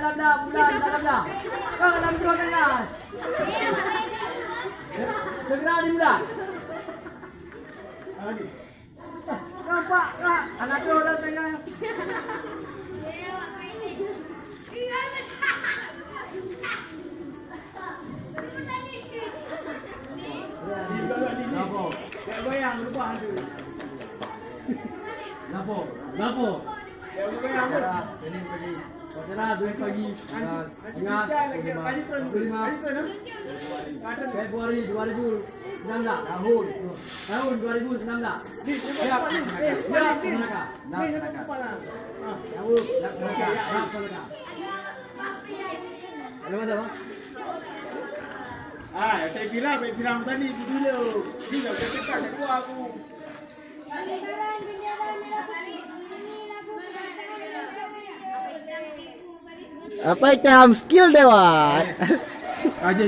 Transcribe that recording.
bulan. Kau dalam dua tengah. Segera dimulai. Nampak tak? Anak tu dalam tengah. Lapo. Tak bayang lupa tu. Lapo. Tak bayang. Ini pagi. Saudara 2 pagi. Ingat. Februari 2019. Tahun 2019. Siap. Saya bilang tadi dulu. Bila saya cakap tak kuat aku. Apa itu skill dewa? Aja